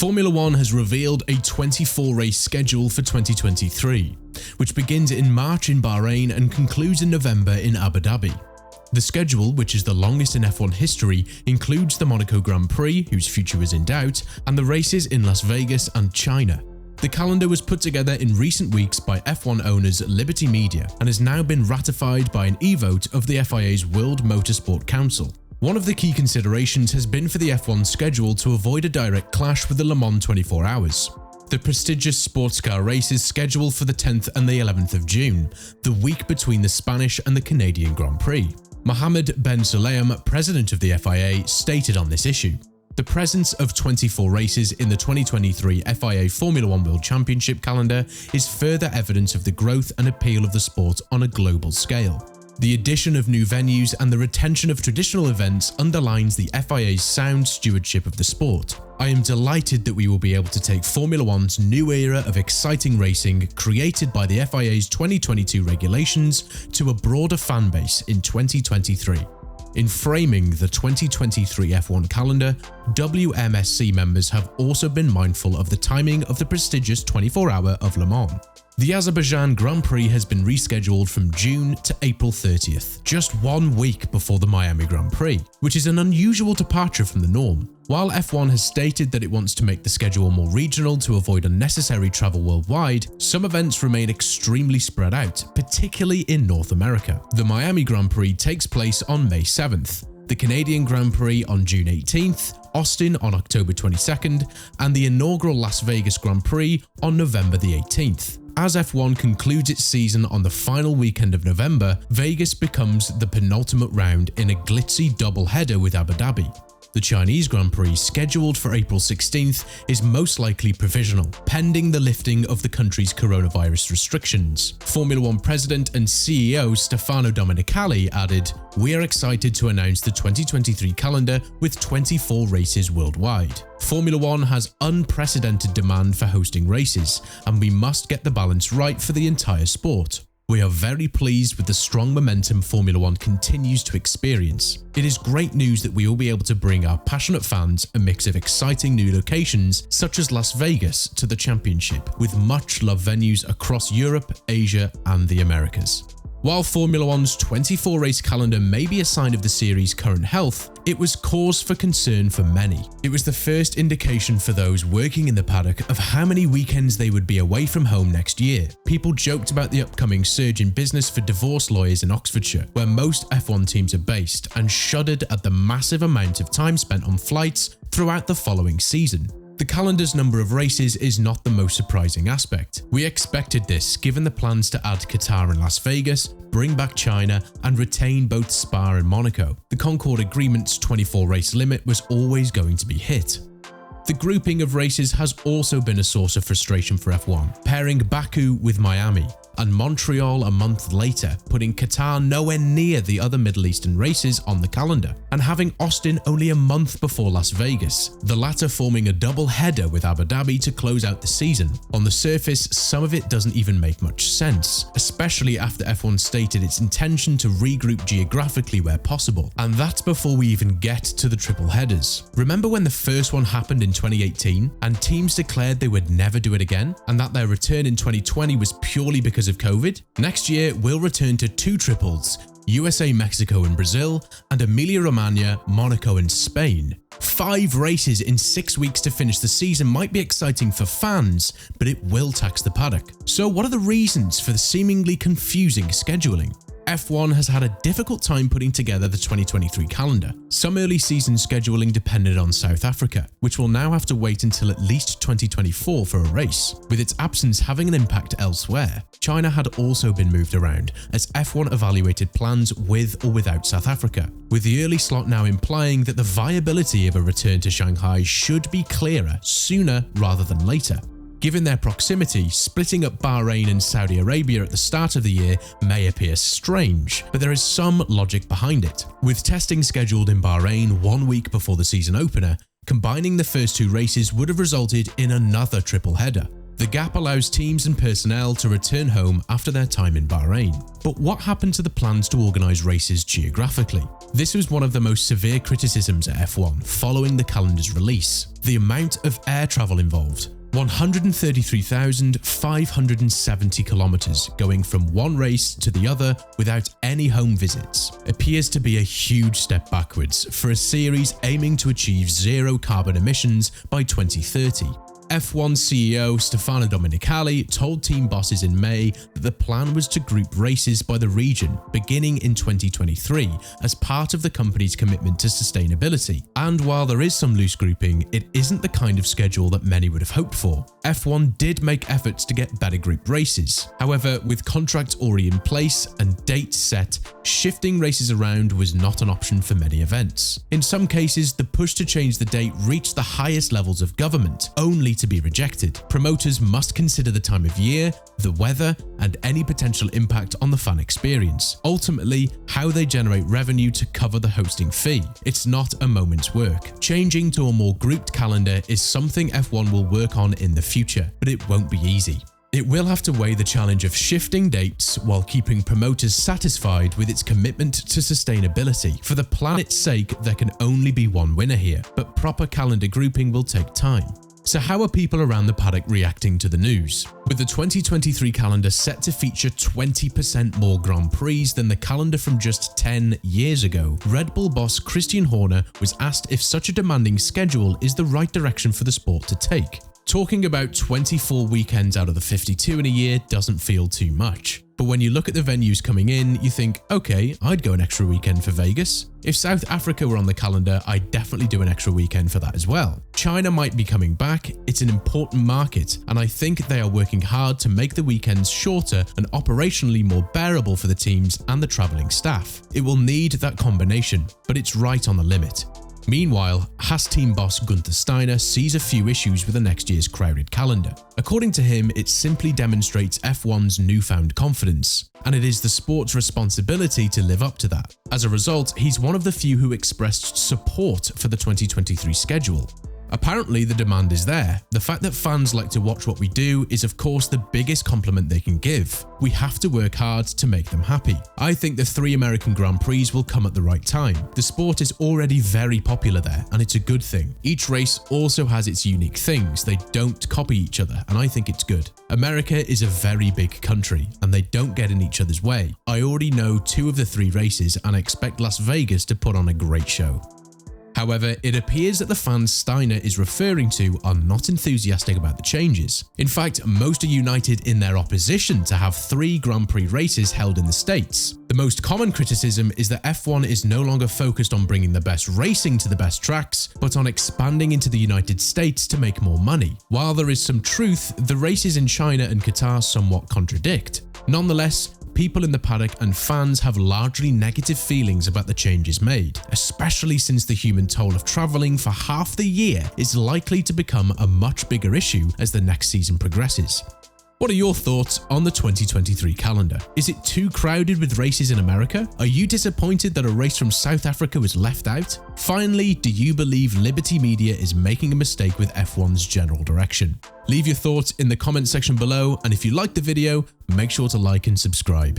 Formula One has revealed a 24-race schedule for 2023, which begins in March in Bahrain and concludes in November in Abu Dhabi. The schedule, which is the longest in F1 history, includes the Monaco Grand Prix, whose future is in doubt, and the races in Las Vegas and China. The calendar was put together in recent weeks by F1 owners Liberty Media and has now been ratified by an e-vote of the FIA's World Motorsport Council. One of the key considerations has been for the F1 schedule to avoid a direct clash with the Le Mans 24 Hours. The prestigious sports car race is scheduled for the 10th and the 11th of June, the week between the Spanish and the Canadian Grand Prix. Mohammed Ben Sulayem, president of the FIA, stated on this issue, "The presence of 24 races in the 2023 FIA Formula One World Championship calendar is further evidence of the growth and appeal of the sport on a global scale. The addition of new venues and the retention of traditional events underlines the FIA's sound stewardship of the sport. I am delighted that we will be able to take Formula One's new era of exciting racing created by the FIA's 2022 regulations to a broader fan base in 2023. In framing the 2023 F1 calendar, WMSC members have also been mindful of the timing of the prestigious 24-hour of Le Mans. The Azerbaijan Grand Prix has been rescheduled from June to April 30th, just 1 week before the Miami Grand Prix, which is an unusual departure from the norm. While F1 has stated that it wants to make the schedule more regional to avoid unnecessary travel worldwide, some events remain extremely spread out, particularly in North America. The Miami Grand Prix takes place on May 7th, the Canadian Grand Prix on June 18th, Austin on October 22nd, and the inaugural Las Vegas Grand Prix on November the 18th. As F1 concludes its season on the final weekend of November, Vegas becomes the penultimate round in a glitzy double-header with Abu Dhabi. The Chinese Grand Prix, scheduled for April 16th, is most likely provisional, pending the lifting of the country's coronavirus restrictions. Formula One President and CEO Stefano Domenicali added, "We are excited to announce the 2023 calendar with 24 races worldwide. Formula One has unprecedented demand for hosting races, and we must get the balance right for the entire sport. We are very pleased with the strong momentum Formula One continues to experience. It is great news that we will be able to bring our passionate fans a mix of exciting new locations such as Las Vegas to the championship, with much-loved venues across Europe, Asia, and the Americas." While Formula One's 24-race calendar may be a sign of the series' current health, it was cause for concern for many. It was the first indication for those working in the paddock of how many weekends they would be away from home next year. People joked about the upcoming surge in business for divorce lawyers in Oxfordshire, where most F1 teams are based, and shuddered at the massive amount of time spent on flights throughout the following season. The calendar's number of races is not the most surprising aspect. We expected this given the plans to add Qatar and Las Vegas, bring back China, and retain both Spa and Monaco. The Concord Agreement's 24-race limit was always going to be hit. The grouping of races has also been a source of frustration for F1, pairing Baku with Miami, and Montreal a month later, putting Qatar nowhere near the other Middle Eastern races on the calendar, and having Austin only a month before Las Vegas, the latter forming a double header with Abu Dhabi to close out the season. On the surface, some of it doesn't even make much sense, especially after F1 stated its intention to regroup geographically where possible, and that's before we even get to the triple headers. Remember when the first one happened in 2018, and teams declared they would never do it again, and that their return in 2020 was purely because of COVID? Next year, we'll return to 2 triples, USA, Mexico and Brazil, and Emilia-Romagna, Monaco and Spain. 5 races in 6 weeks to finish the season might be exciting for fans, but it will tax the paddock. So what are the reasons for the seemingly confusing scheduling? F1 has had a difficult time putting together the 2023 calendar. Some early season scheduling depended on South Africa, which will now have to wait until at least 2024 for a race, with its absence having an impact elsewhere. China had also been moved around, as F1 evaluated plans with or without South Africa, with the early slot now implying that the viability of a return to Shanghai should be clearer sooner rather than later. Given their proximity, splitting up Bahrain and Saudi Arabia at the start of the year may appear strange, but there is some logic behind it. With testing scheduled in Bahrain 1 week before the season opener, combining the first 2 races would have resulted in another triple header. The gap allows teams and personnel to return home after their time in Bahrain. But what happened to the plans to organise races geographically? This was one of the most severe criticisms at F1 following the calendar's release. The amount of air travel involved. 133,570 kilometers going from one race to the other without any home visits appears to be a huge step backwards for a series aiming to achieve zero carbon emissions by 2030. F1 CEO Stefano Domenicali told team bosses in May that the plan was to group races by the region beginning in 2023 as part of the company's commitment to sustainability. And while there is some loose grouping, it isn't the kind of schedule that many would have hoped for. F1 did make efforts to get better group races. However, with contracts already in place and dates set, shifting races around was not an option for many events. In some cases, the push to change the date reached the highest levels of government, only to be rejected. Promoters must consider the time of year, the weather, and any potential impact on the fan experience. Ultimately, how they generate revenue to cover the hosting fee. It's not a moment's work. Changing to a more grouped calendar is something F1 will work on in the future, but it won't be easy. It will have to weigh the challenge of shifting dates while keeping promoters satisfied with its commitment to sustainability. For the planet's sake, there can only be one winner here, but proper calendar grouping will take time. So how are people around the paddock reacting to the news? With the 2023 calendar set to feature 20% more Grand Prix than the calendar from just 10 years ago, Red Bull boss Christian Horner was asked if such a demanding schedule is the right direction for the sport to take. Talking about 24 weekends out of the 52 in a year doesn't feel too much. But when you look at the venues coming in, you think, okay, I'd go an extra weekend for Vegas. If South Africa were on the calendar, I'd definitely do an extra weekend for that as well. China might be coming back, it's an important market, and I think they are working hard to make the weekends shorter and operationally more bearable for the teams and the travelling staff. It will need that combination, but it's right on the limit. Meanwhile, Haas team boss Gunther Steiner sees a few issues with the next year's crowded calendar. According to him, it simply demonstrates F1's newfound confidence, and it is the sport's responsibility to live up to that. As a result, he's one of the few who expressed support for the 2023 schedule. Apparently, the demand is there. The fact that fans like to watch what we do is of course the biggest compliment they can give. We have to work hard to make them happy. I think the 3 American Grand Prix will come at the right time. The sport is already very popular there, and it's a good thing. Each race also has its unique things. They don't copy each other, and I think it's good. America is a very big country, and they don't get in each other's way. I already know 2 of the 3 races, and I expect Las Vegas to put on a great show. However, it appears that the fans Steiner is referring to are not enthusiastic about the changes. In fact, most are united in their opposition to have 3 Grand Prix races held in the States. The most common criticism is that F1 is no longer focused on bringing the best racing to the best tracks, but on expanding into the United States to make more money. While there is some truth, the races in China and Qatar somewhat contradict. Nonetheless, people in the paddock and fans have largely negative feelings about the changes made, especially since the human toll of travelling for half the year is likely to become a much bigger issue as the next season progresses. What are your thoughts on the 2023 calendar? Is it too crowded with races in America? Are you disappointed that a race from South Africa was left out? Finally, do you believe Liberty Media is making a mistake with F1's general direction? Leave your thoughts in the comment section below, and if you liked the video, make sure to like and subscribe.